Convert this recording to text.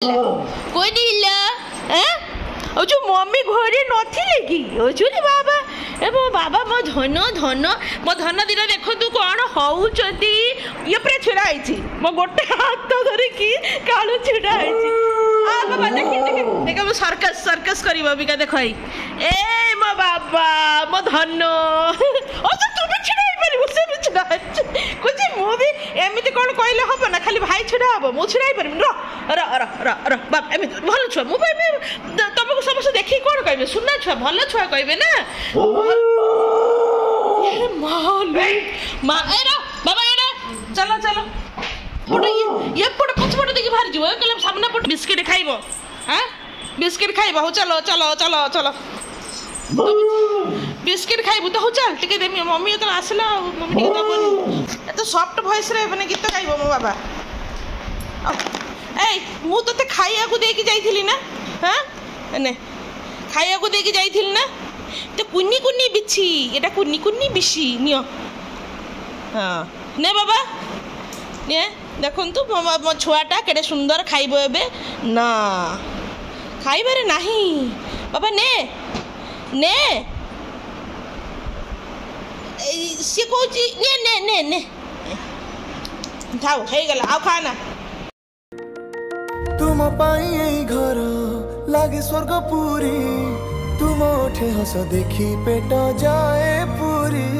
कोई जो मम्मी घरे नथिले कि ओजुली बाबा ए मो बाबा मो धन दिन देखो तू कौन होउचंती ये प्रे छिड़ा आइछि मो गोटे हाथ धरिकी कालू छिड़ा आइछि आ बाबा देख मो सर्कस करिवो बिका देखई ए मो बाबा मो धन ओ तो तू भी छिड़ा पारिबो से भी छिड़ा कुछ मु भी एमिति कोन कहले हबो ना खाली भाई छिड़ा हबो मु छिड़ा पारिबो र र र र बाप एमिति भल छुआ मु तुमको समस्त देखी कौन कहे सुना छुआ भल छुआ कहे ना बाबा चलो चलो ये पट पछपट देखी बाहर जीव कहले सामना पट बिस्किट खाइबो हां बिस्किट खाइबो हो चलो चलो चलो चलो बिस्किट खाइबो तो हो चल टिके देमी मम्मी तो आसला मम्मी टिके दबनी तो सॉफ्ट वॉइस रे माने गीत गाइबो मो बाबा ए मु तते खाइया को देकी जाइथिली ना हां ने खाइया को देकी जाइथिली ना तो कुन्नी कुन्नी बिछी एटा कुन्नी कुन्नी बिछी नियो हां ने बाबा ने देखन तू मो छुआटा केडे सुंदर खाइबो एबे ना खाइबारे नाही बाबा ने ने से कोची ने ने ने ने थाओ हे गला आ खाना तुम पाई घर लागे स्वर्ग पूरी तुम ओठे हस देखी पेट जाए पूरी